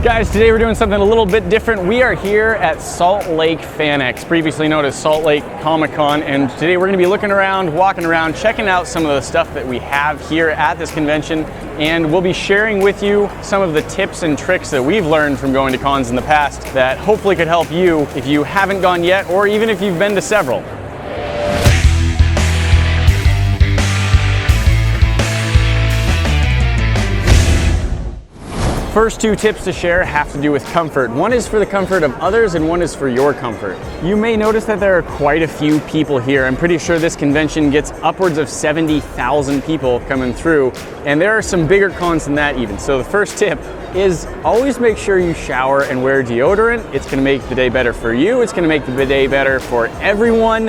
Guys, today we're doing something a little bit different. We are here at Salt Lake FanX, previously known as Salt Lake Comic-Con, and today we're going to be looking around, walking around, checking out some of the stuff that we have here at this convention, and we'll be sharing with you some of the tips and tricks that we've learned from going to cons in the past that hopefully could help you if you haven't gone yet, or even if you've been to several. First two tips to share have to do with comfort. One is for the comfort of others and one is for your comfort. You may notice that there are quite a few people here. I'm pretty sure this convention gets upwards of 70,000 people coming through, and there are some bigger cons than that even. So the first tip is always make sure you shower and wear deodorant. It's gonna make the day better for you. It's gonna make the day better for everyone.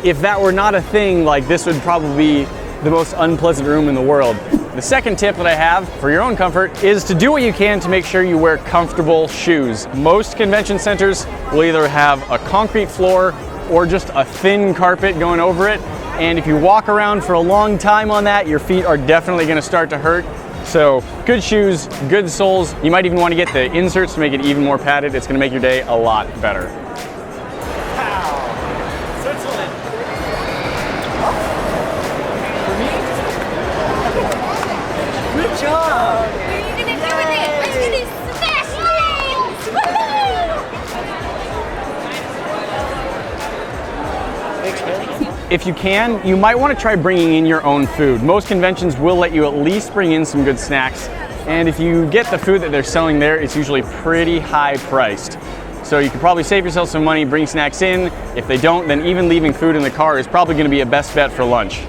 If that were not a thing, like this would probably be the most unpleasant room in the world. The second tip that I have for your own comfort is to do what you can to make sure you wear comfortable shoes. Most convention centers will either have a concrete floor or just a thin carpet going over it. And if you walk around for a long time on that, your feet are definitely gonna start to hurt. So good shoes, good soles. You might even want to get the inserts to make it even more padded. It's gonna make your day a lot better. Good job! What are you gonna do with it? I'm gonna smash things! If you can, you might want to try bringing in your own food. Most conventions will let you at least bring in some good snacks. And if you get the food that they're selling there, it's usually pretty high priced. So you could probably save yourself some money, bring snacks in. If they don't, then even leaving food in the car is probably going to be a best bet for lunch.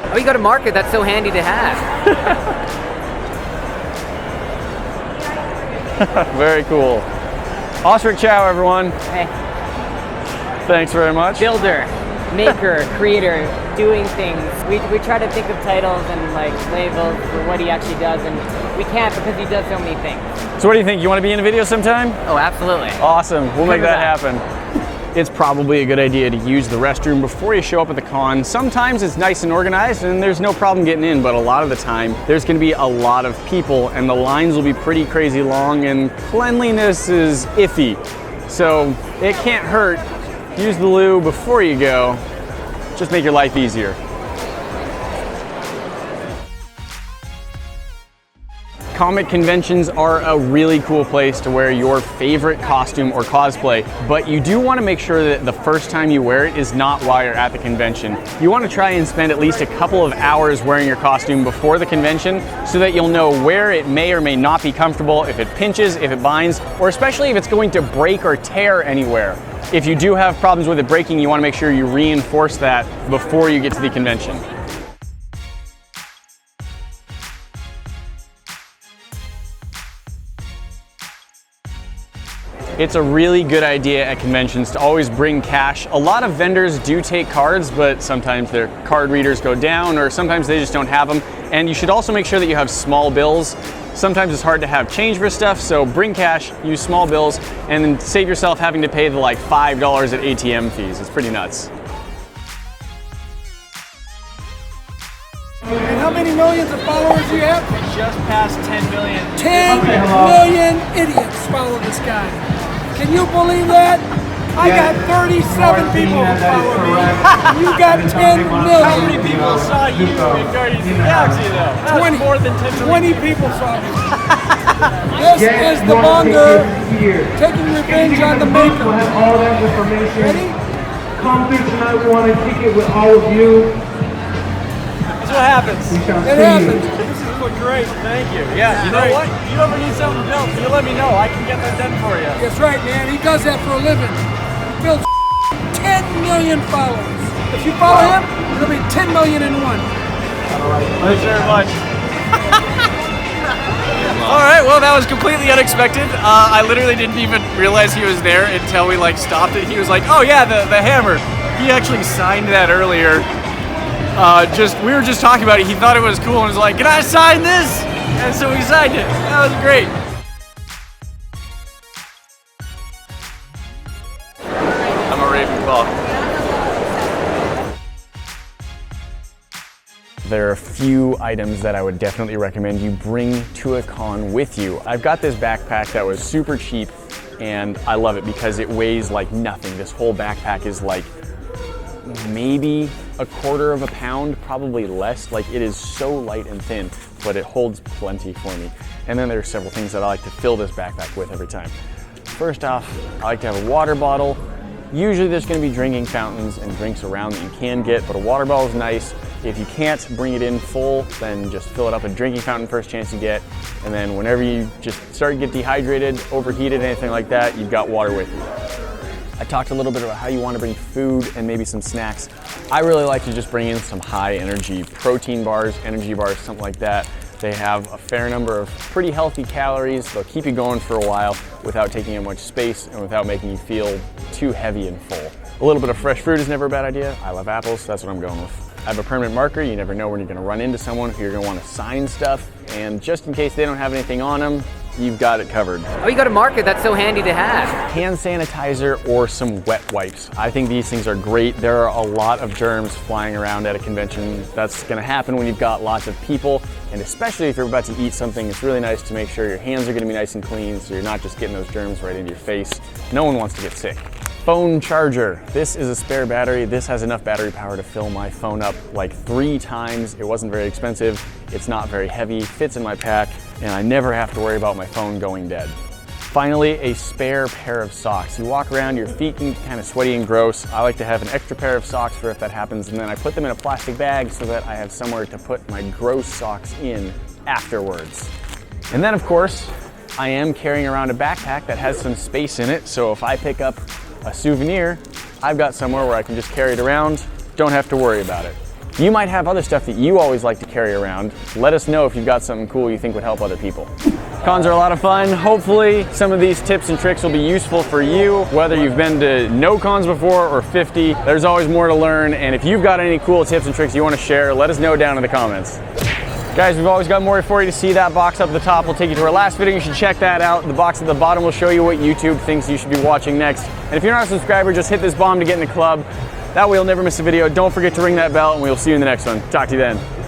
Oh, you got a marker, that's so handy to have. Very cool. Osric Chow, everyone. Hey. Thanks very much. Builder, maker, creator, doing things. We try to think of titles and like labels for what he actually does, and we can't because he does so many things. So what do you think? You want to be in a video sometime? Oh, absolutely. Awesome. We'll make that happen. It's probably a good idea to use the restroom before you show up at the con. Sometimes it's nice and organized and there's no problem getting in, but a lot of the time there's going to be a lot of people and the lines will be pretty crazy long and cleanliness is iffy. So it can't hurt. Use the loo before you go. Just make your life easier. Comic conventions are a really cool place to wear your favorite costume or cosplay, but you do want to make sure that the first time you wear it is not while you're at the convention. You want to try and spend at least a couple of hours wearing your costume before the convention so that you'll know where it may or may not be comfortable, if it pinches, if it binds, or especially if it's going to break or tear anywhere. If you do have problems with it breaking, you want to make sure you reinforce that before you get to the convention. It's a really good idea at conventions to always bring cash. A lot of vendors do take cards, but sometimes their card readers go down or sometimes they just don't have them. And you should also make sure that you have small bills. Sometimes it's hard to have change for stuff, so bring cash, use small bills, and then save yourself having to pay the like $5 at ATM fees. It's pretty nuts. And how many millions of followers do you have? Just past 10 million. 10 million idiots follow this guy. Can you believe that? I got 37 people who follow me. You got 10 million. How many people saw you in Guardians of the Galaxy though? That was more than 10 million. 20 people saw me. This is the Monger taking revenge on the maker. All that information. Ready? Come through tonight. We want to kick it with all of you. That's what happens. It happens. This is great. Thank you. Yeah, you know what? If you ever need something built, you let me know. I can get that done for you. That's right, man. He does that for a living. He builds 10 million followers. If you follow him, it'll be 10 million in one. Thanks very much. All right, well, that was completely unexpected. I literally didn't even realize he was there until we like stopped it. He was like, "Oh yeah, the hammer." He actually signed that earlier. We were just talking about it. He thought it was cool and was like, "Can I sign this?" And so we signed it. That was great. raving call. There are a few items that I would definitely recommend you bring to a con with you. I've got this backpack that was super cheap and I love it because it weighs like nothing. This whole backpack is like maybe a quarter of a pound, probably less. Like it is so light and thin, but it holds plenty for me. And then there's several things that I like to fill this backpack with every time. First off, I like to have a water bottle. Usually there's gonna be drinking fountains and drinks around that you can get, but a water bottle is nice. If you can't bring it in full, then just fill it up at a drinking fountain first chance you get. And then whenever you just start to get dehydrated, overheated, anything like that, you've got water with you. I talked a little bit about how you want to bring food and maybe some snacks. I really like to just bring in some high energy protein bars, energy bars, something like that. They have a fair number of pretty healthy calories. They'll keep you going for a while without taking up much space and without making you feel too heavy and full. A little bit of fresh fruit is never a bad idea. I love apples, so that's what I'm going with. I have a permanent marker. You never know when you're gonna run into someone who you're gonna wanna sign stuff. And just in case they don't have anything on them, you've got it covered. Oh, you got a marker, that's so handy to have. Hand sanitizer or some wet wipes. I think these things are great. There are a lot of germs flying around at a convention. That's gonna happen when you've got lots of people, and especially if you're about to eat something, it's really nice to make sure your hands are gonna be nice and clean so you're not just getting those germs right into your face. No one wants to get sick. Phone charger. This is a spare battery. This has enough battery power to fill my phone up like 3 times. It wasn't very expensive. It's not very heavy, fits in my pack, and I never have to worry about my phone going dead. Finally, a spare pair of socks. You walk around, your feet can get kind of sweaty and gross. I like to have an extra pair of socks for if that happens, and then I put them in a plastic bag so that I have somewhere to put my gross socks in afterwards. And then of course, I am carrying around a backpack that has some space in it, so if I pick up a souvenir, I've got somewhere where I can just carry it around, don't have to worry about it. You might have other stuff that you always like to carry around. Let us know if you've got something cool you think would help other people. Cons are a lot of fun. Hopefully some of these tips and tricks will be useful for you, whether you've been to no cons before or 50. There's always more to learn, and if you've got any cool tips and tricks you want to share, let us know down in the comments. Guys, we've always got more for you to see. That box up at the top will take you to our last video. You should check that out. The box at the bottom will show you what YouTube thinks you should be watching next. And if you're not a subscriber, just hit this bomb to get in the club. That way you'll never miss a video. Don't forget to ring that bell, and we'll see you in the next one. Talk to you then.